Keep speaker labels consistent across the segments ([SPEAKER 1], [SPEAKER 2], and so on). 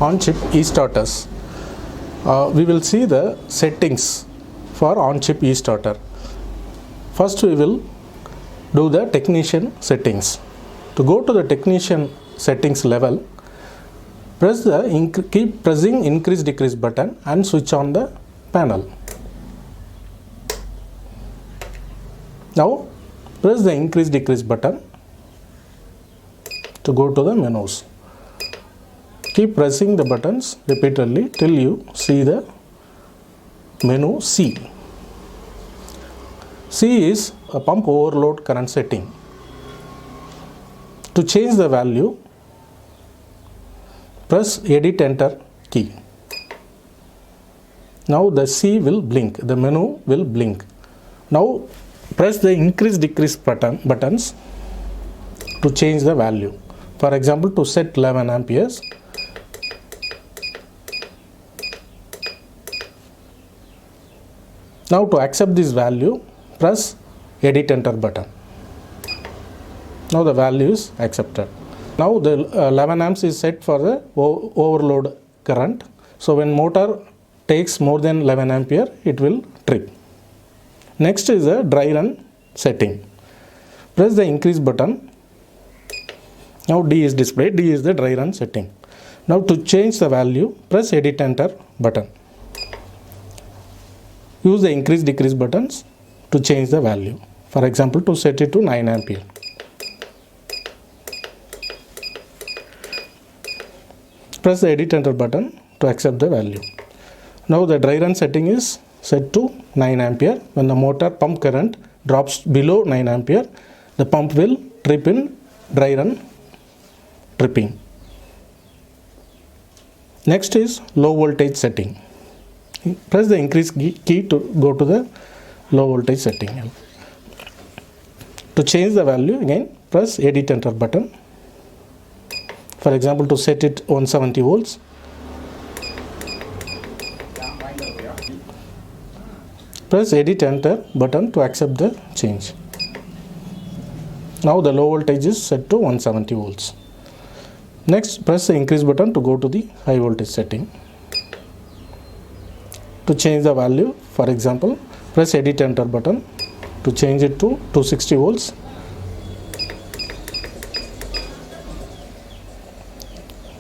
[SPEAKER 1] On-chip e-starters. We will see the settings for on-chip e-starter. First we will do the technician settings. To go to the technician settings level, keep pressing increase decrease button and switch on the panel. Now press the increase decrease button to go to the menus. Keep pressing the buttons repeatedly till you see the menu C. C is a pump overload current setting. To change the value, press edit enter key. Now the C will blink, the menu will blink. Now press the increase decrease buttons to change the value. For example, to set 11 amperes, now to accept this value, press edit enter button. Now the value is accepted. Now the 11 amps is set for the overload current. So when motor takes more than 11 ampere, it will trip. Next is the dry run setting. Press the increase button. Now D is displayed. D is the dry run setting. Now to change the value, press edit enter button. Use the increase decrease buttons to change the value. For example, to set it to 9 ampere. Press the edit enter button to accept the value. Now the dry run setting is set to 9 ampere. When the motor pump current drops below 9 ampere, the pump will trip in dry run tripping. Next is low voltage setting. Press the increase key to go to the low voltage setting. To change the value, again press edit enter button. For example, to set it 170 volts. Press edit enter button to accept the change. Now the low voltage is set to 170 volts. Next, press the increase button to go to the high voltage setting. To change the value, for example, press edit enter button to change it to 260 volts.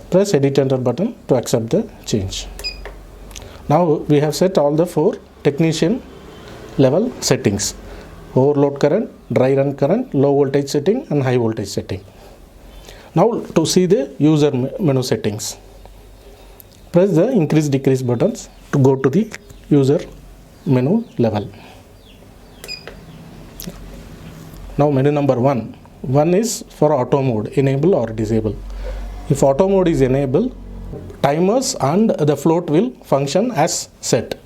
[SPEAKER 1] Press edit enter button to accept the change. Now we have set all the 4 technician level settings: overload current, dry run current, low voltage setting and high voltage setting. Now to see the user menu settings, press the increase decrease buttons to go to the user menu level. Now menu number 1 is for auto mode, enable or disable. If auto mode is enabled, timers and the float will function as set.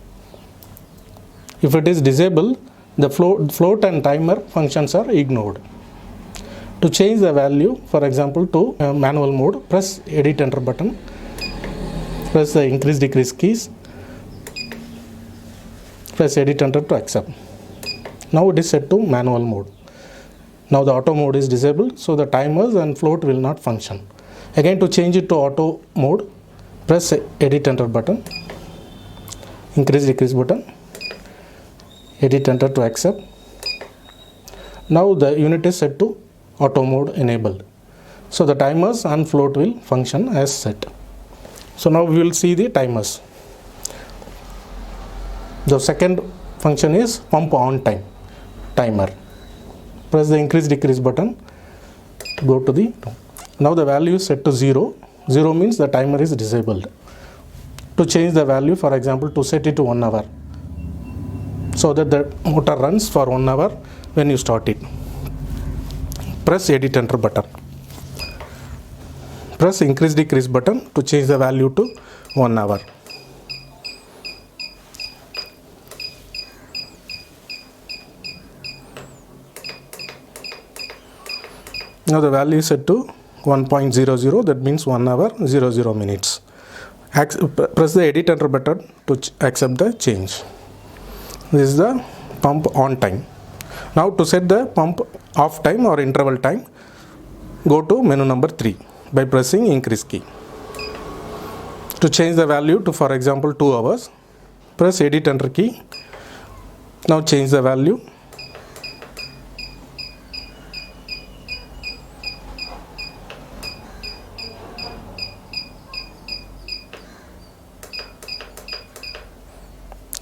[SPEAKER 1] If it is disabled, the float and timer functions are ignored. To change the value, for example to manual mode, press edit enter button. Press the increase decrease keys. Press edit enter to accept. Now it is set to manual mode. Now the auto mode is disabled, so the timers and float will not function. Again, to change it to auto mode, press edit enter button, increase decrease button, edit enter to accept. Now the unit is set to auto mode enabled, so the timers and float will function as set. So now we will see the timers. The second function is pump on time timer. Press the increase decrease button to go to the. Now the value is set to 0. 0 means the timer is disabled. To change the value, for example, to set it to 1 hour, so that the motor runs for 1 hour when you start it. Press edit enter button. Press increase decrease button to change the value to 1 hour. Now the value is set to 1.00, that means 1 hour 00 minutes. Press the edit enter button to accept the change. This is the pump on time. Now to set the pump off time or interval time, go to menu number 3 by pressing increase key. To change the value to, for example, 2 hours, press edit enter key. Now change the value.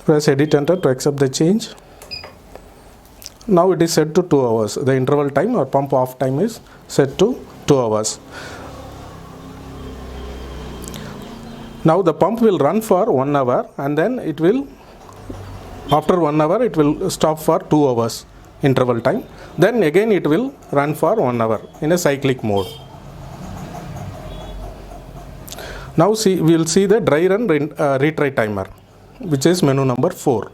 [SPEAKER 1] Press edit enter to accept the change. Now it is set to 2 hours. The interval time or pump off time is set to 2 hours. Now the pump will run for 1 hour and then it will, after 1 hour it will stop for 2 hours interval time. Then again it will run for 1 hour in a cyclic mode. Now we will see the dry run retry timer, which is menu number 4.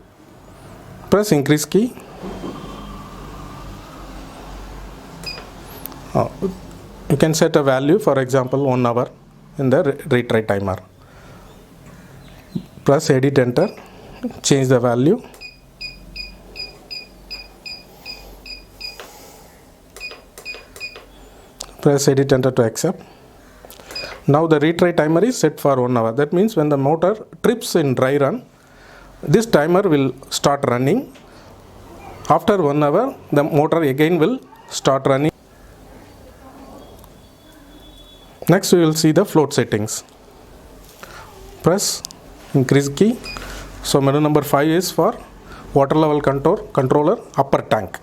[SPEAKER 1] Press increase key. You can set a value, for example 1 hour in the retry timer. Press edit enter, change the value. Press edit enter to accept. Now the retry timer is set for 1 hour. That means when the motor trips in dry run, this timer will start running. After 1 hour, the motor again will start running. Next we will see the float settings. Press increase key. So menu number 5 is for water level controller upper tank.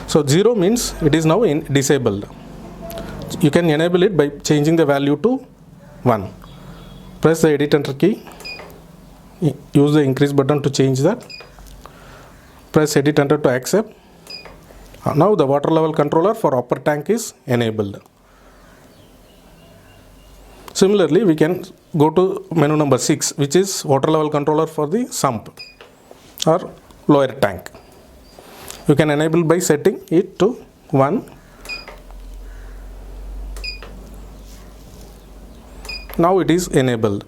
[SPEAKER 1] So 0 means it is now disabled. You can enable it by changing the value to 1. Press the edit enter key. Use the increase button to change that. Press edit enter to accept. Now the water level controller for upper tank is enabled. Similarly, we can go to menu number 6, which is water level controller for the sump or lower tank. You can enable by setting it to 1. Now it is enabled.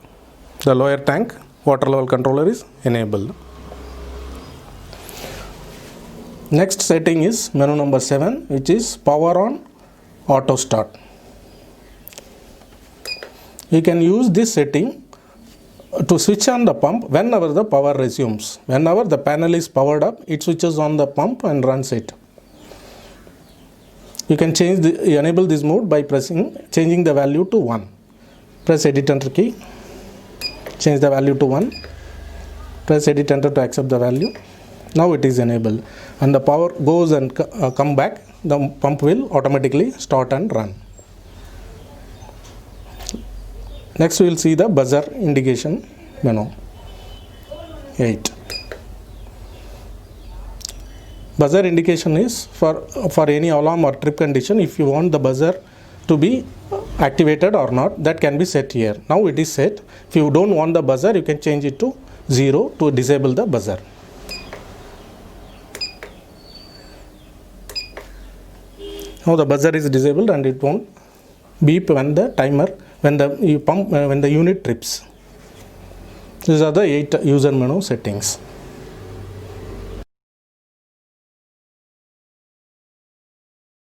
[SPEAKER 1] The lower tank water level controller is enabled. Next setting is menu number 7, which is power on auto start. You can use this setting to switch on the pump whenever the power resumes. Whenever the panel is powered up, it switches on the pump and runs it. You can enable this mode by changing the value to 1. Press edit enter key. Change the value to 1. Press edit enter to accept the value. Now it is enabled. And the power goes and come back, the pump will automatically start and run. Next we will see the buzzer indication menu. 8. Buzzer indication is for any alarm or trip condition. If you want the buzzer to be activated or not, that can be set here. Now it is set. If you don't want the buzzer, you can change it to 0 to disable the buzzer. Now the buzzer is disabled and it won't beep when the unit trips. These are the 8 user menu settings.